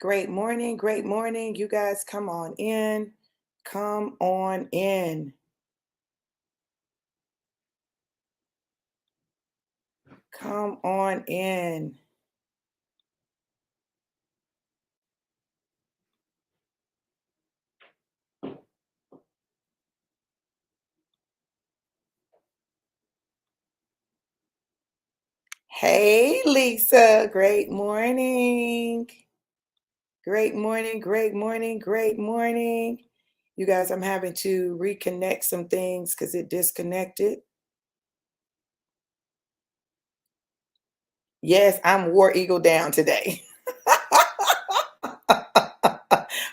Great morning. Great morning. You guys come on in. Come on in. Come on in. Hey, Lisa. Great morning. Great morning. Great morning. Great morning. You guys, I'm having to reconnect some things because it disconnected. Yes, I'm War Eagle down today.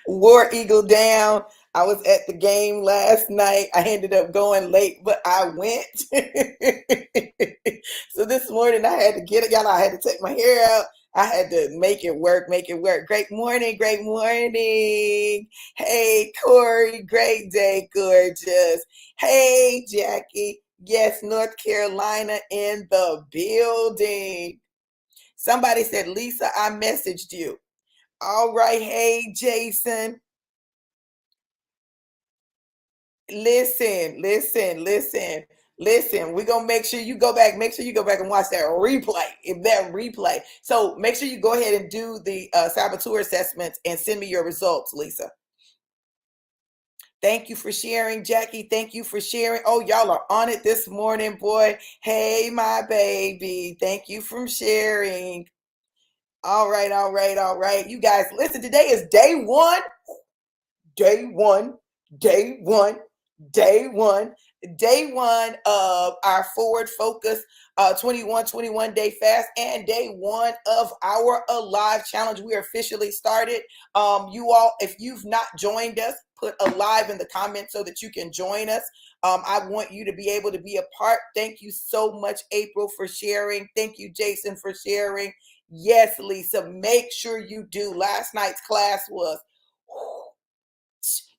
War Eagle down. I was at the game last night. I ended up going late, but I went. So this morning I had to get it, y'all. I had to take my hair out. I had to make it work, make it work. Great morning, great morning. Hey, Corey, great day, gorgeous. Hey, Jackie. Yes, North Carolina in the building. Somebody said, Lisa, I messaged you. All right. Hey, Jason. Listen. We're gonna make sure you go back. Make sure you go back and watch that replay. If that replay. So make sure you go ahead and do the saboteur assessments and send me your results, Lisa. Thank you for sharing, Jackie. Thank you for sharing. Oh, y'all are on it this morning, boy. Hey, my baby. Thank you for sharing. All right, all right, all right. You guys, listen, today is day one, day one, day one, day one of our Forward Focus 21 day fast and day one of our Alive Challenge. We are officially started. You all, if you've not joined us, put Alive in the comments so that you can join us. I want you to be able to be a part. Thank you so much, April, for sharing. Thank you, Jason, for sharing. Yes, Lisa, make sure you do. Last night's class was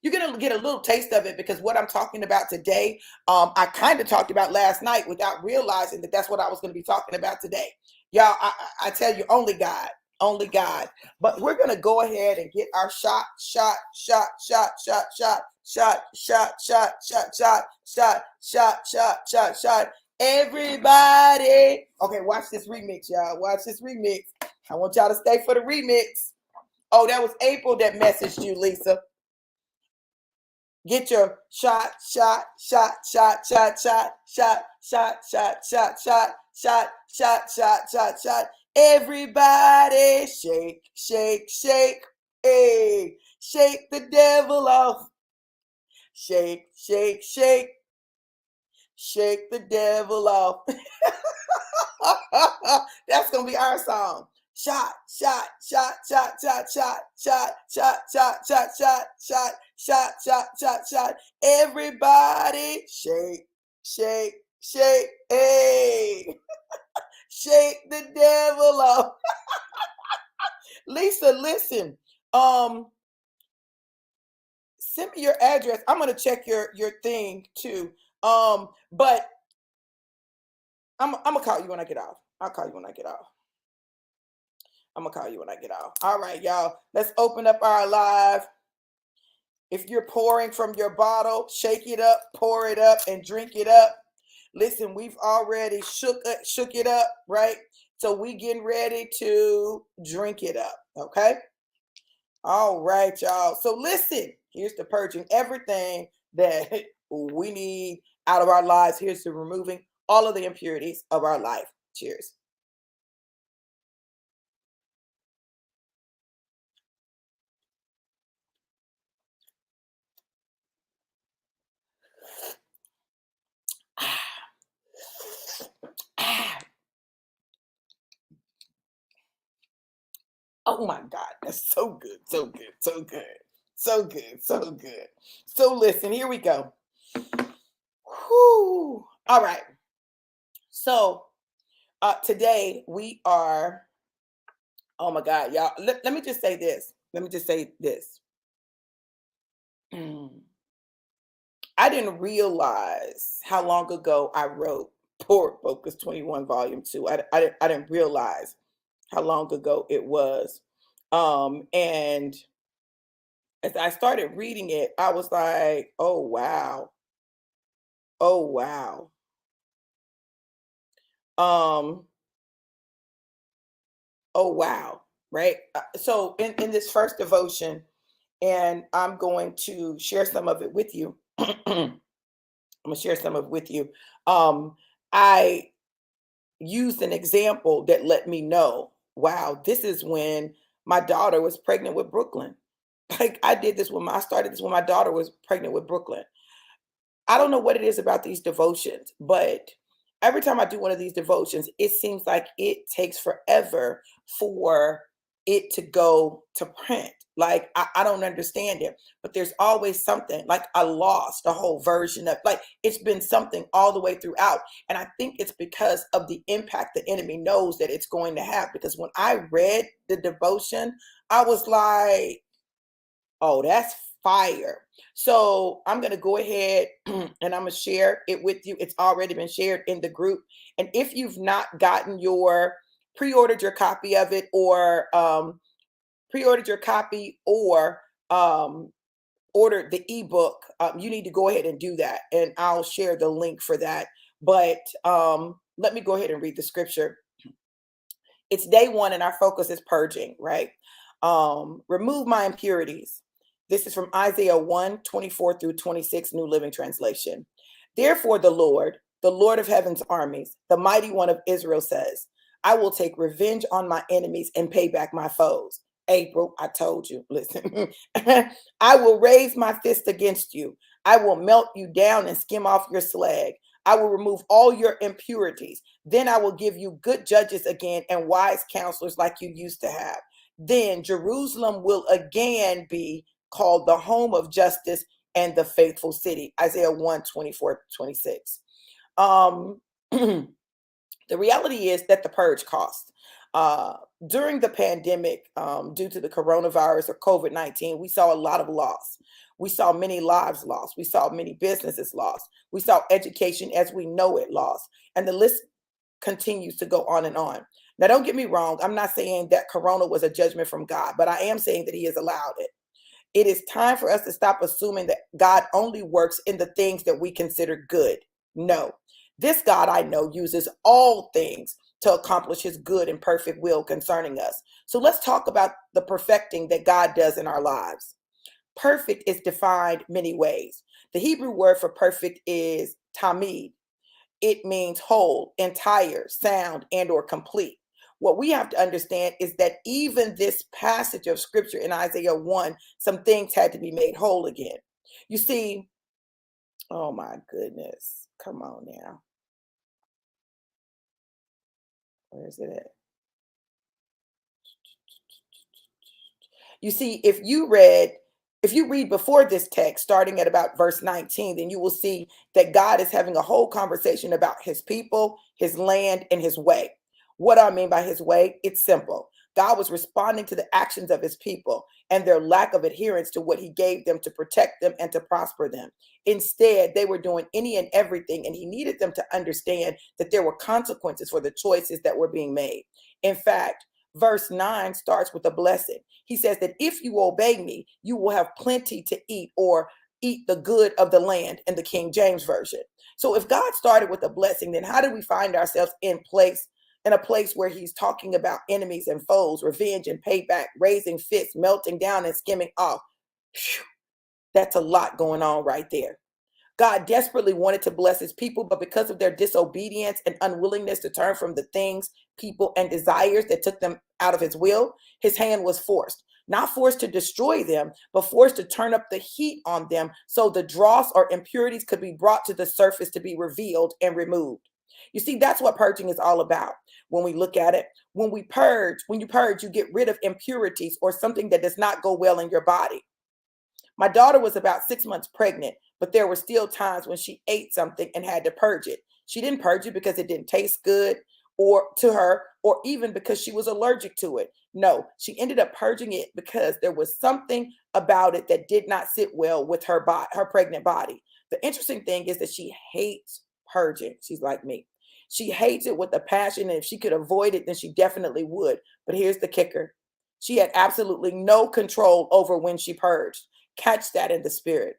you're going to get a little taste of it because what I'm talking about today, I kind of talked about last night without realizing that that's what I was going to be talking about today. Y'all, I tell you, only God, only God. But we're going to go ahead and get our shot. Everybody. Okay, watch this remix, y'all. Watch this remix. I want y'all to stay for the remix. Oh, that was April that messaged you, Lisa. Get your shot. Everybody shake. Hey, shake the devil off. Shake. Shake the devil off. That's gonna be our song. Shot. Everybody shake. Hey, shake the devil off. Lisa, listen. Send me your address. I'm gonna check your thing too. But I'm gonna call you when I get off. I'll call you when I get off. I'm gonna call you when I get off. All right, y'all. Let's open up our live. If you're pouring from your bottle, shake it up, pour it up, and drink it up. Listen, we've already shook it up, right? So we getting ready to drink it up, okay? All right, y'all. So listen, here's to purging everything that we need out of our lives. Here's to removing all of the impurities of our life. Cheers. Oh my God, that's so good, so good, so good, so good, so good. So listen, here we go. Whew. All right. So today we are, oh my God, y'all. Let me just say this. Let me just say this. Mm. I didn't realize how long ago I wrote Forward Focus 21 Volume 2. I didn't realize how long ago it was. And as I started reading it, I was like, oh wow, oh wow. Um, oh wow, right? So in this first devotion, and I'm going to share some of it with you. I'm gonna share some of it with you. I used an example that let me know, wow, this is when my daughter was pregnant with Brooklyn. Like I started this when my daughter was pregnant with Brooklyn. I don't know what it is about these devotions, but every time I do one of these devotions, it seems like it takes forever for it to go to print. Like I don't understand it, but there's always something. Like I lost a whole version of, like, it's been something all the way throughout. And I think it's because of the impact the enemy knows that it's going to have. Because when I read the devotion, I was like, oh, that's fire. So I'm going to go ahead and I'm going to share it with you. It's already been shared in the group. And if you've not gotten pre-ordered your copy of it, or pre-ordered your copy, or ordered the ebook, you need to go ahead and do that. And I'll share the link for that. But let me go ahead and read the scripture. It's day one and our focus is purging, right? Remove my impurities. This is from Isaiah 1:24 through 26, New Living Translation. Therefore, the Lord of heaven's armies, the mighty one of Israel says, I will take revenge on my enemies and pay back my foes. April, I told you, listen, I will raise my fist against you. I will melt you down and skim off your slag. I will remove all your impurities. Then I will give you good judges again and wise counselors like you used to have. Then Jerusalem will again be called the home of justice and the faithful city. Isaiah 1:24-26. Um, the reality is that the purge cost. Uh, During the pandemic, due to the coronavirus or COVID-19, we saw a lot of loss. We saw many lives lost. We saw many businesses lost. We saw education as we know it lost. And the list continues to go on and on. Now, don't get me wrong. I'm not saying that Corona was a judgment from God, but I am saying that He has allowed it. It is time for us to stop assuming that God only works in the things that we consider good. No, this God I know uses all things to accomplish His good and perfect will concerning us. So let's talk about the perfecting that God does in our lives. Perfect is defined many ways. The Hebrew word for perfect is tamid. It means whole, entire, sound, and or complete. What we have to understand is that even this passage of scripture in Isaiah 1, some things had to be made whole again. You see, oh my goodness. Come on now. Where is it at? You see, if you read before this text, starting at about verse 19, then you will see that God is having a whole conversation about His people, His land, and His way. What do I mean by His way? It's simple. God was responding to the actions of His people and their lack of adherence to what He gave them to protect them and to prosper them. Instead, they were doing any and everything, and He needed them to understand that there were consequences for the choices that were being made. In fact, verse 9 starts with a blessing. He says that if you obey me, you will have plenty to eat, or eat the good of the land in the King James Version. So if God started with a blessing, then how do we find ourselves in a place where He's talking about enemies and foes, revenge and payback, raising fists, melting down and skimming off? Phew, that's a lot going on right there. God desperately wanted to bless His people, but because of their disobedience and unwillingness to turn from the things, people, and desires that took them out of His will, His hand was forced. Not forced to destroy them, but forced to turn up the heat on them so the dross or impurities could be brought to the surface to be revealed and removed. You see, that's what purging is all about. When we look at it, when you purge, you get rid of impurities or something that does not go well in your body. My daughter was about 6 months pregnant, but there were still times when she ate something and had to purge it. She didn't purge it because it didn't taste good or to her, or even because she was allergic to it. No, she ended up purging it because there was something about it that did not sit well with her body, her pregnant body. The interesting thing is that she hates purging. She's like me. She hates it with a passion, and if she could avoid it, then she definitely would. But here's the kicker. She had absolutely no control over when she purged. Catch that in the spirit.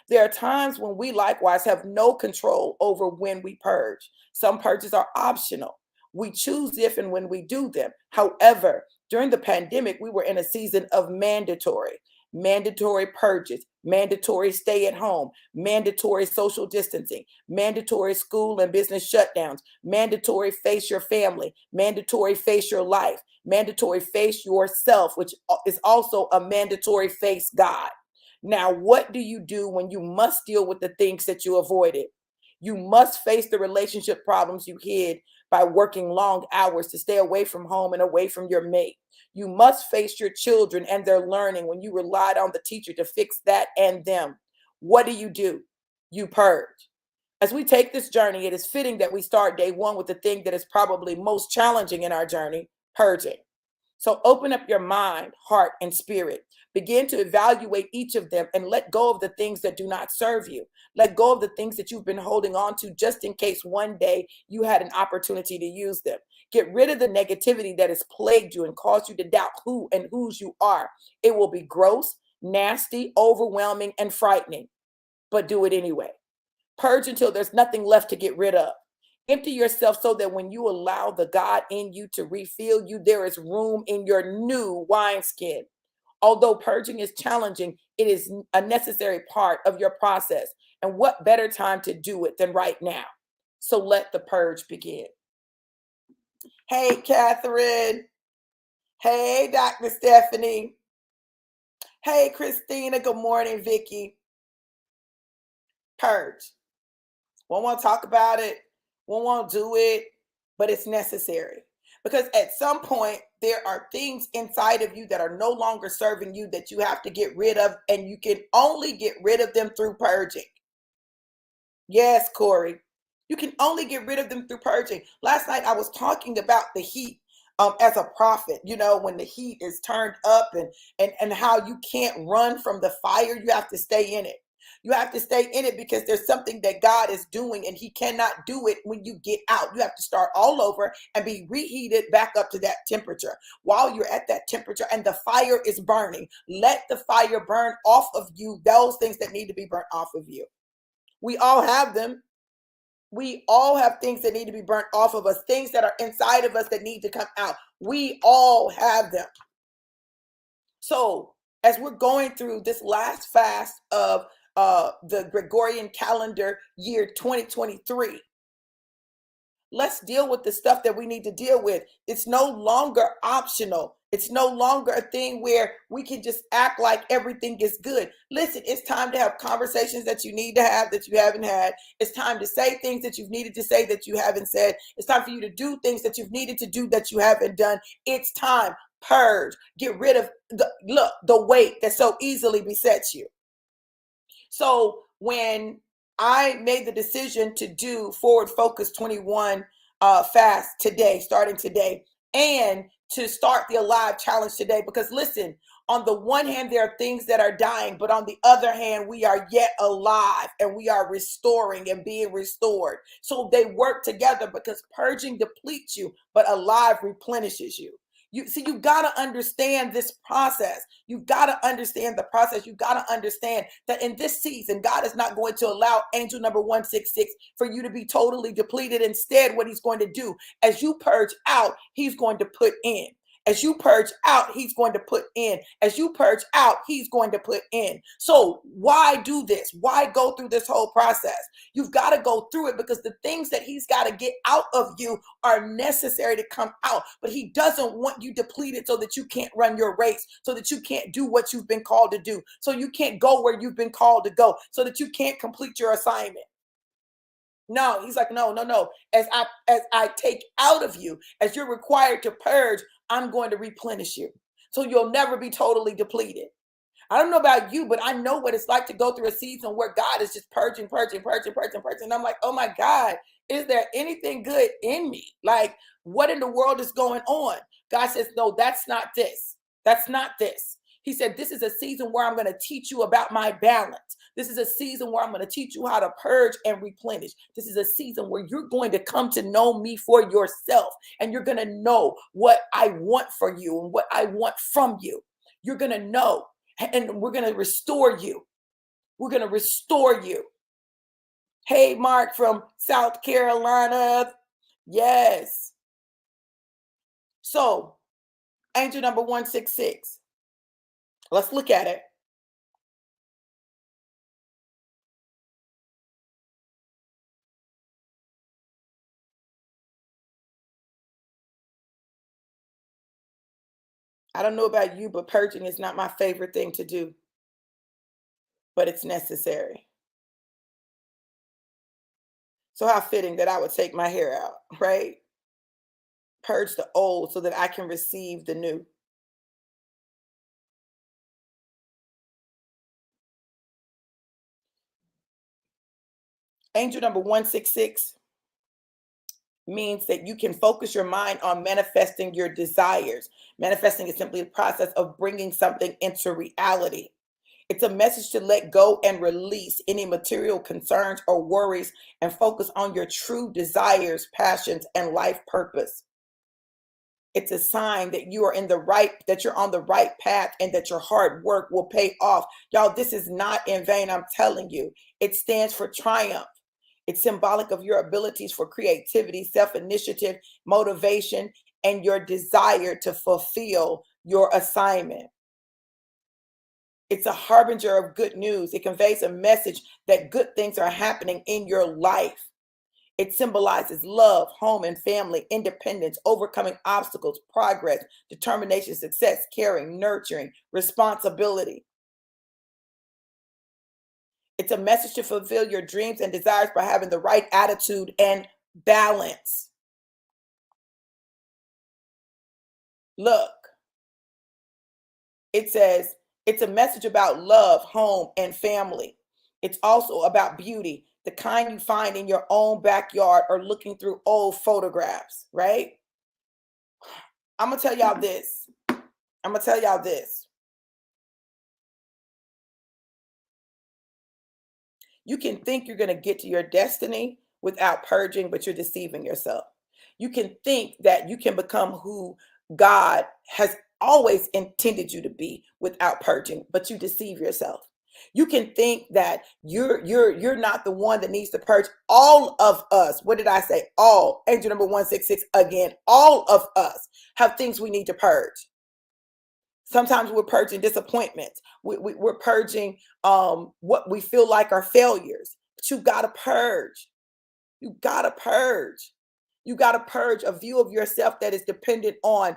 There are times when we likewise have no control over when we purge. Some purges are optional. We choose if and when we do them. However, during the pandemic, we were in a season of mandatory purges, mandatory stay at home, mandatory social distancing, mandatory school and business shutdowns, mandatory face your family, mandatory face your life, mandatory face yourself, which is also a mandatory face God. Now, what do you do when you must deal with the things that you avoided? You must face the relationship problems you hid by working long hours to stay away from home and away from your mate. You must face your children and their learning when you relied on the teacher to fix that and them. What do? You purge. As we take this journey, it is fitting that we start day one with the thing that is probably most challenging in our journey, purging. So open up your mind, heart, and spirit. Begin to evaluate each of them and let go of the things that do not serve you. Let go of the things that you've been holding on to just in case one day you had an opportunity to use them. Get rid of the negativity that has plagued you and caused you to doubt who and whose you are. It will be gross, nasty, overwhelming, and frightening, but do it anyway. Purge until there's nothing left to get rid of. Empty yourself so that when you allow the God in you to refill you, there is room in your new wineskin. Although purging is challenging, it is a necessary part of your process. And what better time to do it than right now? So let the purge begin. Hey, Catherine. Hey, Dr. Stephanie. Hey, Christina. Good morning, Vicky. Purge. Won't want to talk about it. Won't want to do it, but it's necessary. Because at some point, there are things inside of you that are no longer serving you that you have to get rid of, and you can only get rid of them through purging. Yes, Corey. You can only get rid of them through purging. Last night, I was talking about the heat as a prophet, when the heat is turned up and how you can't run from the fire, you have to stay in it. You have to stay in it because there's something that God is doing and he cannot do it when you get out. You have to start all over and be reheated back up to that temperature. While you're at that temperature and the fire is burning, let the fire burn off of you those things that need to be burnt off of you. We all have them. We all have things that need to be burnt off of us, things that are inside of us that need to come out. We all have them. So as we're going through this last fast of the Gregorian calendar year 2023, let's deal with the stuff that we need to deal with. It's no longer optional. It's no longer a thing where we can just act like everything is good. Listen, it's time to have conversations that you need to have that you haven't had. It's time to say things that you've needed to say that you haven't said. It's time for you to do things that you've needed to do that you haven't done. It's time. Purge. Get rid of the weight that so easily besets you. So when I made the decision to do Forward Focus 21 fast today, starting today, and to start the Alive Challenge today, because listen, on the one hand, there are things that are dying, but on the other hand, we are yet alive and we are restoring and being restored. So they work together because purging depletes you, but alive replenishes you. You've got to understand this process. You've got to understand the process. You've got to understand that in this season, God is not going to allow angel number 166 for you to be totally depleted. Instead, what he's going to do, as you purge out, he's going to put in. As you purge out, he's going to put in. As you purge out, he's going to put in. So why do this? Why go through this whole process? You've got to go through it because the things that he's got to get out of you are necessary to come out. But he doesn't want you depleted so that you can't run your race, so that you can't do what you've been called to do, so you can't go where you've been called to go, so that you can't complete your assignment. No, he's like, no. As I take out of you, as you're required to purge, I'm going to replenish you. So you'll never be totally depleted. I don't know about you, but I know what it's like to go through a season where God is just purging. And I'm like, oh my God, is there anything good in me? Like, what in the world is going on? God says, no, that's not this. That's not this. He said, this is a season where I'm going to teach you about my balance. This is a season where I'm going to teach you how to purge and replenish. This is a season where you're going to come to know me for yourself, and you're going to know what I want for you and what I want from you. You're going to know, and we're going to restore you. We're going to restore you. Hey, Mark from South Carolina. Yes. So, angel number 166. Let's look at it. I don't know about you, but purging is not my favorite thing to do, but it's necessary. So how fitting that I would take my hair out, right? Purge the old so that I can receive the new. Angel number 166 means that you can focus your mind on manifesting your desires. Manifesting is simply the process of bringing something into reality. It's a message to let go and release any material concerns or worries and focus on your true desires, passions, and life purpose. It's a sign that you are that you're on the right path and that your hard work will pay off. Y'all, this is not in vain, I'm telling you. It stands for triumph. It's symbolic of your abilities for creativity, self-initiative, motivation, and your desire to fulfill your assignment. It's a harbinger of good news. It conveys a message that good things are happening in your life. It symbolizes love, home and family, independence, overcoming obstacles, progress, determination, success, caring, nurturing, responsibility. It's a message to fulfill your dreams and desires by having the right attitude and balance. Look, it says it's a message about love, home, and family. It's also about beauty, the kind you find in your own backyard or looking through old photographs, right? I'm going to tell y'all this. I'm going to tell y'all this. You can think you're going to get to your destiny without purging, but you're deceiving yourself. You can think that you can become who God has always intended you to be without purging, but you deceive yourself. You can think that you're not the one that needs to purge. All of us, what did I say? All, angel number 166 again, all of us have things we need to purge. Sometimes we're purging disappointments. We're purging what we feel like are failures. But you got to purge. You got to purge. You got to purge a view of yourself that is dependent on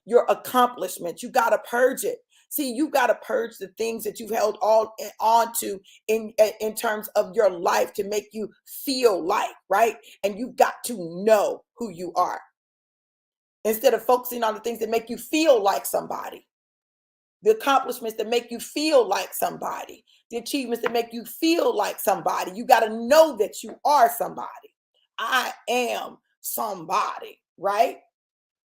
your accomplishments. You got to purge it. See, you got to purge the things that you've held on to in terms of your life to make you feel like, right? And you've got to know who you are instead of focusing on the things that make you feel like somebody, the accomplishments that make you feel like somebody, the achievements that make you feel like somebody. You got to know that you are somebody. I am somebody, right?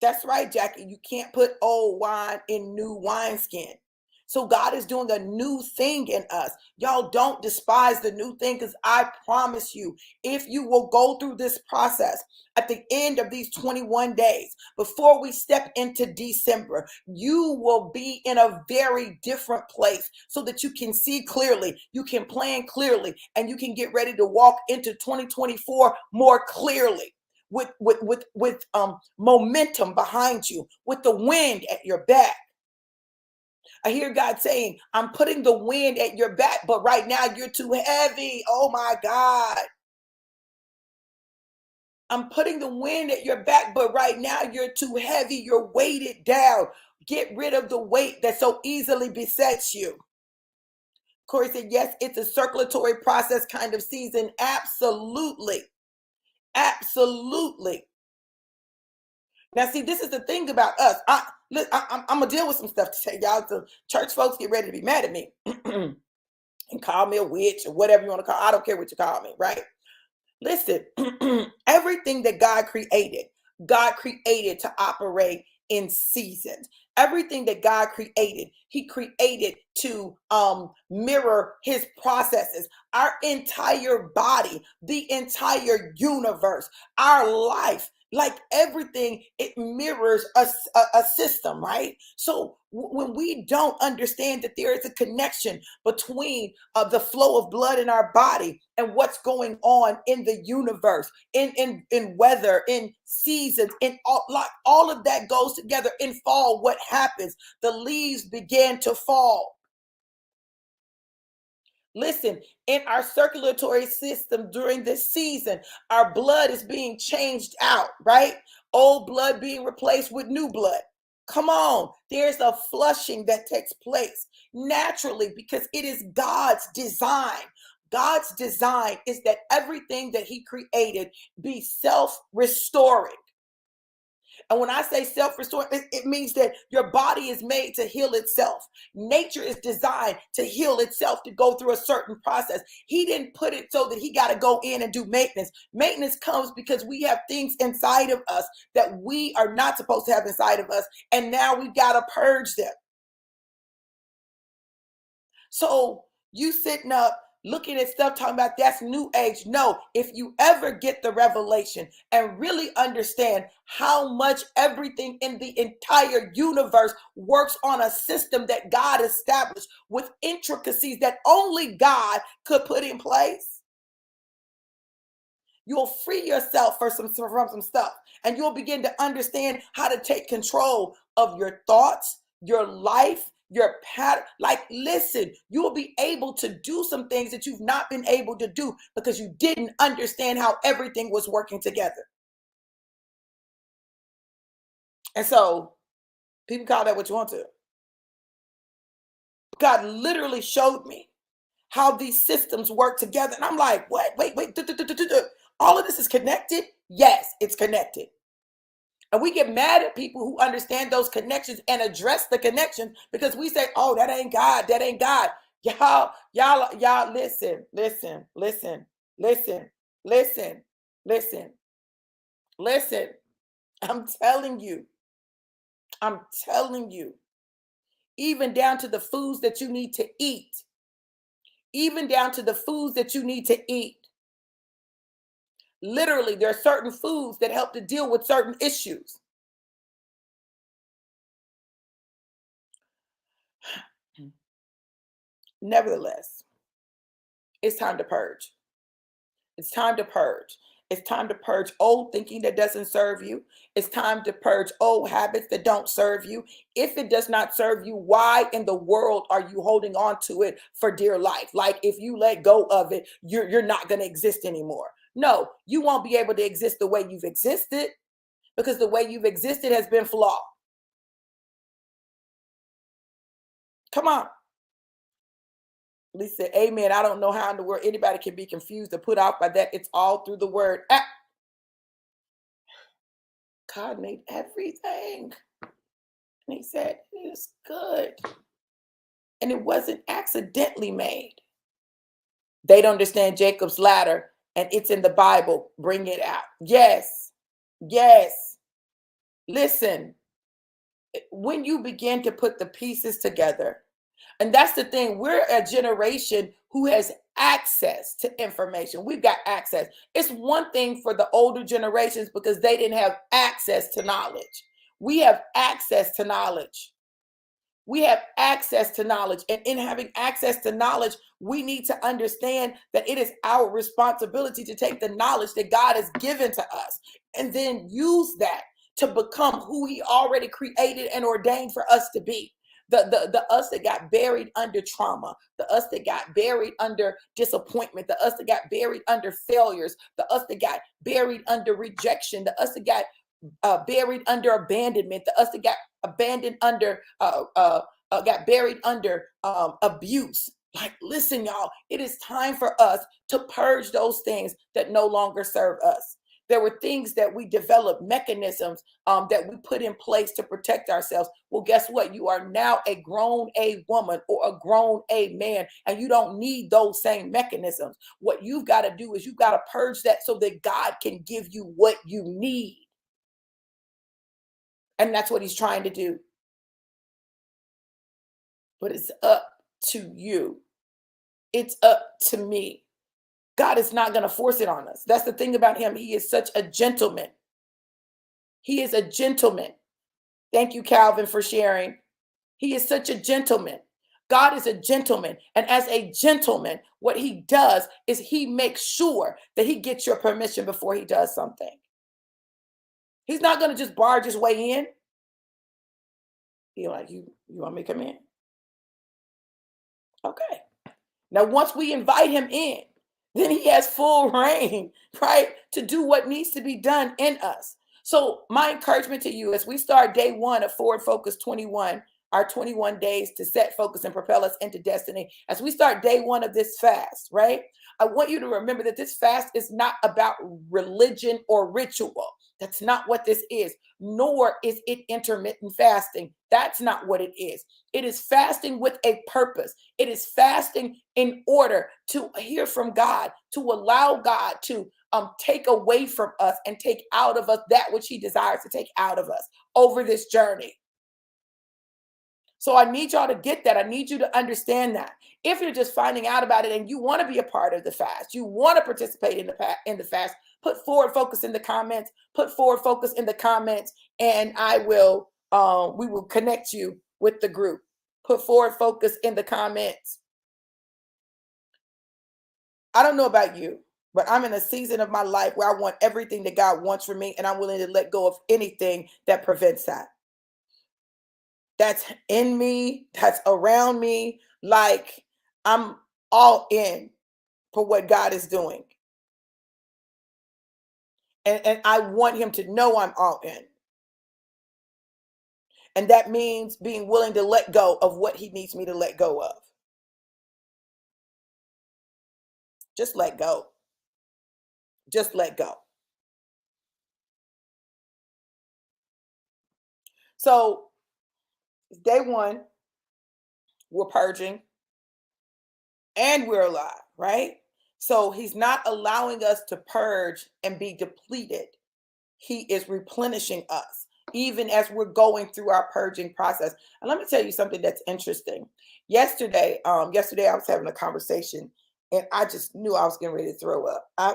That's right, Jackie. You can't put old wine in new wineskin. So God is doing a new thing in us. Y'all don't despise the new thing, because I promise you, if you will go through this process at the end of these 21 days, before we step into December, you will be in a very different place so that you can see clearly, you can plan clearly, and you can get ready to walk into 2024 more clearly. With momentum behind you, with the wind at your back. I hear God saying, I'm putting the wind at your back, but right now you're too heavy. Oh my God. I'm putting the wind at your back, but right now you're too heavy. You're weighted down. Get rid of the weight that so easily besets you. Corey said, yes, it's a circulatory process kind of season. Absolutely. Absolutely. Now, see, this is the thing about us. I'm going to deal with some stuff today, y'all. So church folks get ready to be mad at me and call me a witch or whatever you want to call. I don't care what you call me, right? Listen, everything that God created to operate in seasons. Everything that God created, he created to mirror his processes. Our entire body, the entire universe, our life, like everything, it mirrors a system, right? So when we don't understand that there is a connection between the flow of blood in our body and what's going on in the universe, in weather, in seasons, in all, like all of that goes together. In fall, what happens? The leaves begin to fall. Listen, in our circulatory system during this season, our blood is being changed out, right? Old blood being replaced with new blood. Come on, there's a flushing that takes place naturally because it is God's design. God's design is that everything that he created be self-restoring. And when I say self-restoring, it means that your body is made to heal itself. Nature is designed to heal itself, to go through a certain process. He didn't put it so that he got to go in and do maintenance. Maintenance comes because we have things inside of us that we are not supposed to have inside of us. And now we've got to purge them. So you sitting up looking at stuff talking about that's new age. No, if you ever get the revelation and really understand how much everything in the entire universe works on a system that God established with intricacies that only God could put in place, you'll free yourself from some stuff, and you'll begin to understand how to take control of your thoughts, your life, your pattern. Like, listen, you will be able to do some things that you've not been able to do because you didn't understand how everything was working together. And so people call that what you want to. God literally showed me how these systems work together. And I'm like, what? Wait. All of this is connected? Yes, it's connected. And we get mad at people who understand those connections and address the connections because we say, oh, that ain't God. That ain't God. Y'all, listen. I'm telling you, even down to the foods that you need to eat, Literally, there are certain foods that help to deal with certain issues. Nevertheless, it's time to purge. It's time to purge. It's time to purge old thinking that doesn't serve you. It's time to purge old habits that don't serve you. If it does not serve you, why in the world are you holding on to it for dear life? Like, if you let go of it, you're not going to exist anymore. No, you won't be able to exist the way you've existed because the way you've existed has been flawed. Come on. Lisa, amen. I don't know how in the world anybody can be confused or put off by that. It's all through the word. God made everything. And he said, it is good. And it wasn't accidentally made. They don't understand Jacob's ladder, and it's in the Bible. Bring it out. Yes. Listen, when you begin to put the pieces together, and that's the thing, we're a generation who has access to information. We've got access. It's one thing for the older generations because they didn't have access to knowledge. We have access to knowledge. And in having access to knowledge, we need to understand that it is our responsibility to take the knowledge that God has given to us and then use that to become who he already created and ordained for us to be. The us that got buried under trauma, the us that got buried under disappointment, the us that got buried under failures, the us that got buried under rejection, the us that got buried under abandonment, the us that got abandoned under got buried under abuse. Like, listen, y'all, it is time for us to purge those things that no longer serve us. There were things that we developed, mechanisms that we put in place to protect ourselves. Well, guess what? You are now a grown A woman or a grown A man, and you don't need those same mechanisms. What you've got to do is you've got to purge that so that God can give you what you need. And that's what he's trying to do. But it's up to you. It's up to me. God is not going to force it on us. That's the thing about him. He is such a gentleman. He is a gentleman. Thank you, Calvin, for sharing. He is such a gentleman. God is a gentleman. And as a gentleman, what he does is he makes sure that he gets your permission before he does something. He's not going to just barge his way in. He's like, you want me to come in? Okay. Now, once we invite him in, then he has full reign, right, to do what needs to be done in us. So my encouragement to you as we start day one of Forward Focus 21, our 21 days to set focus and propel us into destiny, as we start day one of this fast, right, I want you to remember that this fast is not about religion or ritual. That's not what this is, nor is it intermittent fasting. That's not what it is. It is fasting with a purpose. It is fasting in order to hear from God, to allow God to take away from us and take out of us that which he desires to take out of us over this journey. So I need y'all to get that. I need you to understand that. If you're just finding out about it and you want to be a part of the fast, you want to participate in the fast, put Forward Focus in the comments. Put Forward Focus in the comments, and we will connect you with the group. Put Forward Focus in the comments. I don't know about you, but I'm in a season of my life where I want everything that God wants for me, and I'm willing to let go of anything that prevents that. That's in me, that's around me. Like, I'm all in for what God is doing. And I want him to know I'm all in. And that means being willing to let go of what he needs me to let go of. Just let go. Just let go. So, day one, we're purging and we're alive, right? So he's not allowing us to purge and be depleted. He is replenishing us even as we're going through our purging process. And let me tell you something that's interesting. Yesterday I was having a conversation and I just knew I was getting ready to throw up. I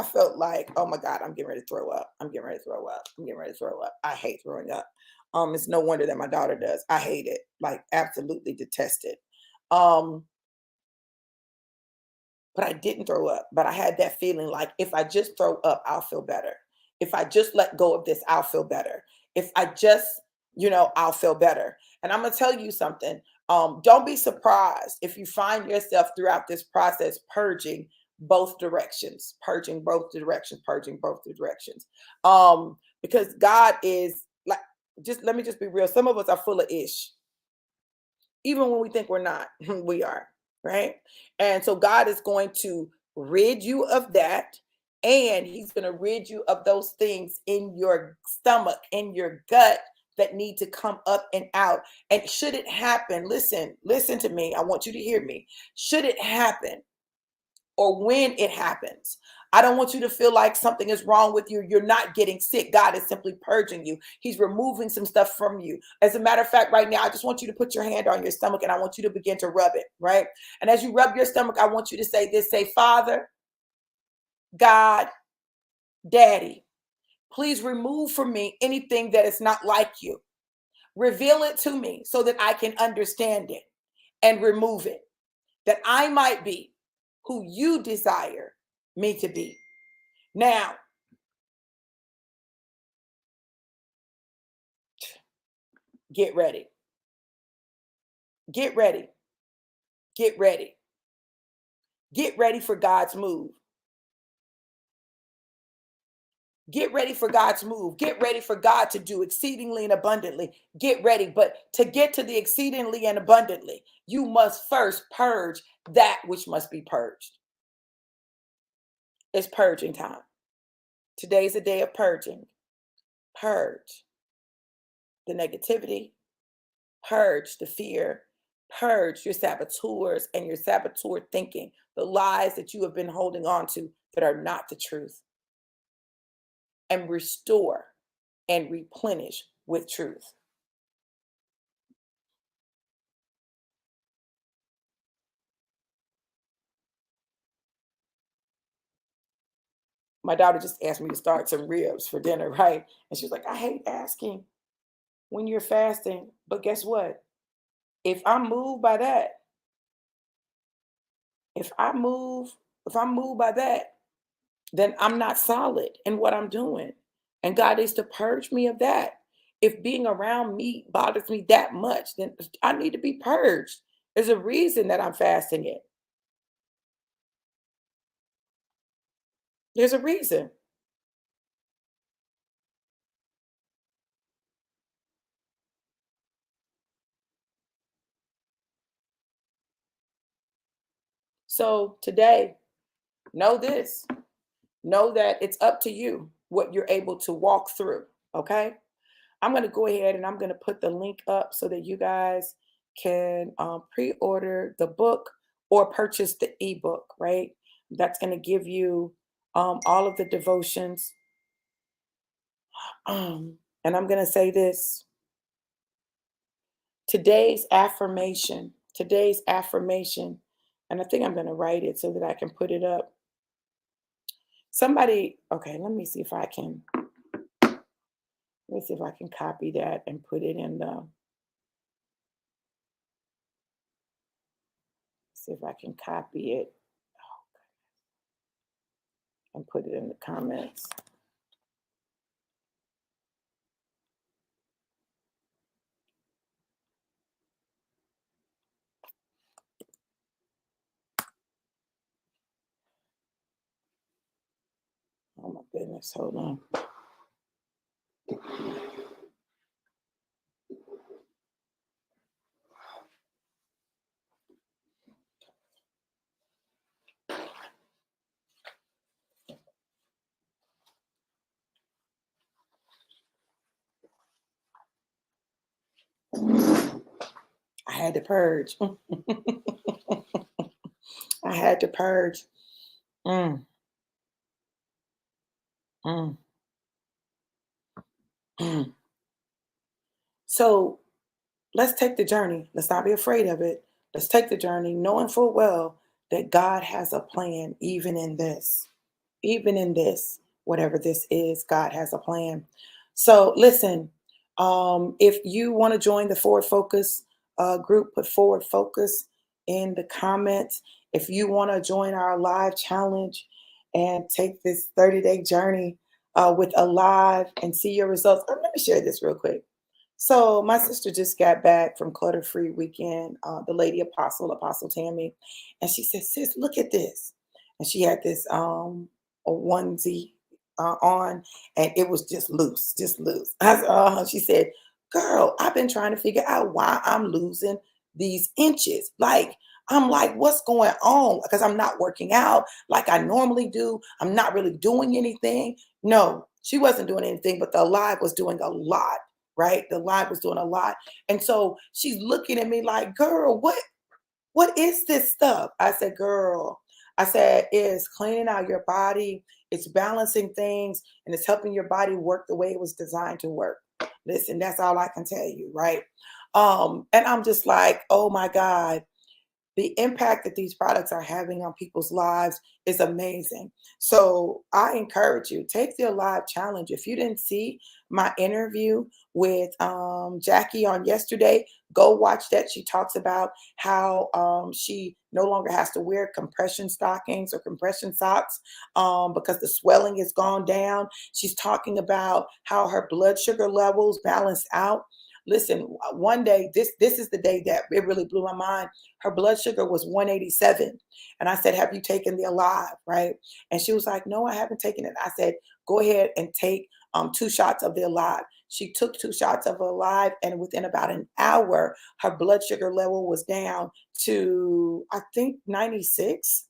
felt like, oh my God, I'm getting ready to throw up. I'm getting ready to throw up. I'm getting ready to throw up. I hate throwing up. It's no wonder that my daughter does. I hate it, like absolutely detest it. Um, but I didn't throw up. But I had that feeling like if I just throw up, I'll feel better. If I just let go of this, I'll feel better. If I just, I'll feel better. And I'm going to tell you something. Don't be surprised if you find yourself throughout this process purging both directions, purging both directions, purging both directions. Because God is like, just let me just be real. Some of us are full of ish. Even when we think we're not, we are, right? And so God is going to rid you of that. And he's going to rid you of those things in your stomach, in your gut that need to come up and out. And should it happen, listen to me. I want you to hear me. Should it happen, or when it happens, I don't want you to feel like something is wrong with you. You're not getting sick. God is simply purging you. He's removing some stuff from you. As a matter of fact, right now, I just want you to put your hand on your stomach and I want you to begin to rub it, right? And as you rub your stomach, I want you to say this, say, Father, God, Daddy, please remove from me anything that is not like you. Reveal it to me so that I can understand it and remove it, that I might be who you desire me to be. Now, get ready. Get ready. Get ready. Get ready for God's move. Get ready for God's move. Get ready for God to do exceedingly and abundantly. Get ready. But to get to the exceedingly and abundantly, you must first purge that which must be purged. It's purging time. Today's a day of purging. Purge the negativity, purge the fear, purge your saboteurs and your saboteur thinking, the lies that you have been holding on to that are not the truth, and restore and replenish with truth. My daughter just asked me to start some ribs for dinner, right? And she was like, I hate asking when you're fasting, but guess what? If I'm moved by that, if I move, if I'm moved by that, then I'm not solid in what I'm doing. And God is to purge me of that. If being around meat bothers me that much, then I need to be purged. There's a reason that I'm fasting it. There's a reason. So today, know this. Know that it's up to you what you're able to walk through. Okay. I'm going to go ahead and I'm going to put the link up so that you guys can pre order the book or purchase the ebook, right? That's going to give you all of the devotions. And I'm going to say this today's affirmation, and I think I'm going to write it so that I can put it up. Somebody, okay, let me see if I can copy that and put it in the, see if I can copy it and put it in the comments. Oh my goodness, hold on. I had to purge. I had to purge. Mm, mm, mm. So let's take the journey. Let's not be afraid of it. Let's take the journey, knowing full well that God has a plan, even in this. Even in this, whatever this is, God has a plan. So listen, if you want to join the Forward Focus group, put Forward Focus in the comments. If you want to join our live challenge and take this 30-day journey with a live and see your results, let me share this real quick. So my sister just got back from Clutter Free Weekend, the lady Apostle Tammy, and she said, "Sis, look at this." And she had this a onesie on, and it was just loose, just loose. She said, "Girl, I've been trying to figure out why I'm losing these inches. Like, I'm like, what's going on? Because I'm not working out like I normally do. I'm not really doing anything." No, she wasn't doing anything, but the live was doing a lot, right? The live was doing a lot. And so she's looking at me like, "Girl, what is this stuff?" I said, "Girl," I said, "it's cleaning out your body, it's balancing things, and it's helping your body work the way it was designed to work." Listen, that's all I can tell you, right? And I'm just like, oh my God, the impact that these products are having on people's lives is amazing. So I encourage you, take the Alive Challenge. If you didn't see my interview with Jackie on yesterday, go watch that. She talks about how she no longer has to wear compression stockings or compression socks because the swelling has gone down. She's talking about how her blood sugar levels balance out. Listen, one day, this is the day that it really blew my mind. Her blood sugar was 187. And I said, "Have you taken the Alive?" Right? And she was like, "No, I haven't taken it." I said, "Go ahead and take 2 shots of the Alive." She took 2 shots of Alive, and within about an hour, her blood sugar level was down to, I think, 96.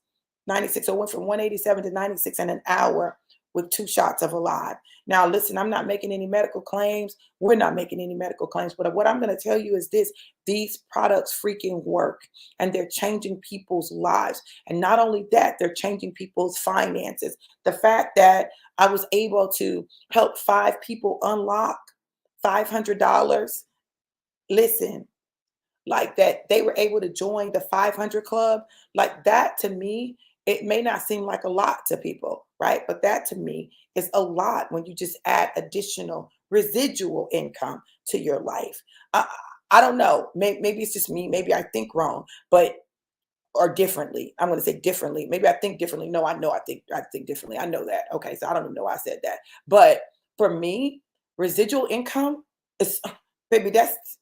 96. So it went from 187 to 96 in an hour. with 2 shots of Alive. Now, listen, I'm not making any medical claims. We're not making any medical claims. But what I'm going to tell you is this: these products freaking work, and they're changing people's lives. And not only that, they're changing people's finances. The fact that I was able to help 5 people unlock $500, listen, like that they were able to join the 500 club, like that to me, it may not seem like a lot to people, right? But that to me is a lot when you just add additional residual income to your life. I, I don't know. Maybe it's just me. Maybe I think wrong, but or differently. I'm going to say differently. Maybe I think differently. No, I know I think differently. I know that. Okay, so I don't even know why I said that. But for me, residual income is baby, that's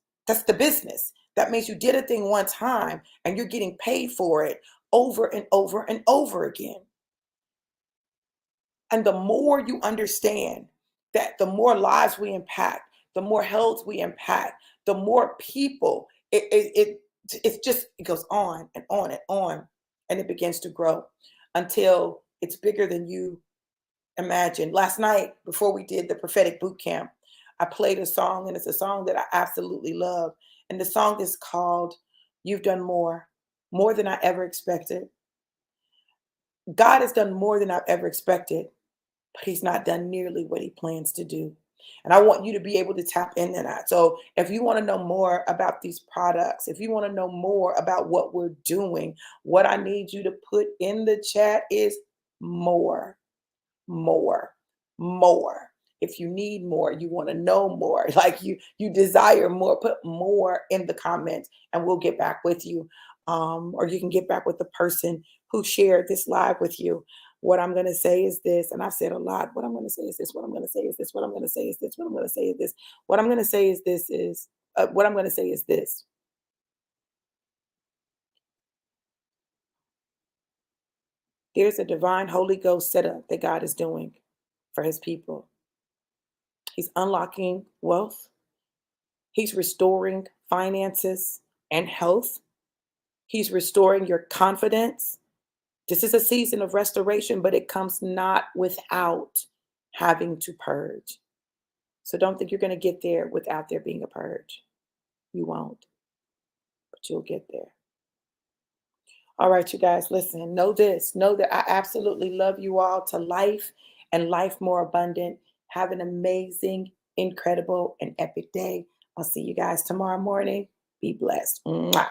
the business. That means you did a thing one time and you're getting paid for it over and over and over again. And the more you understand that, the more lives we impact, the more health we impact, the more people, it just it goes on and on and on, and it begins to grow until it's bigger than you imagine. Last night, before we did the prophetic boot camp, I played a song, and it's a song that I absolutely love. And the song is called "You've Done More Than I Ever Expected." God has done more than I've ever expected, but he's not done nearly what he plans to do. And I want you to be able to tap into that. So if you want to know more about these products, if you want to know more about what we're doing, what I need you to put in the chat is more, more, more. If you need more, you want to know more, like you desire more, put more in the comments and we'll get back with you. Or you can get back with the person who shared this live with you. What I'm going to say is this, and I've said a lot. What I'm going to say is this. What I'm going to say is this. What I'm going to say is this. What I'm going to say is this. What I'm going to say is this is what I'm going to say is this. There's a divine Holy Ghost setup that God is doing for his people. He's unlocking wealth. He's restoring finances and health. He's restoring your confidence. This is a season of restoration, but it comes not without having to purge. So don't think you're going to get there without there being a purge. You won't, but you'll get there. All right, you guys, listen, know this. Know that I absolutely love you all to life and life more abundant. Have an amazing, incredible, and epic day. I'll see you guys tomorrow morning. Be blessed. Mwah.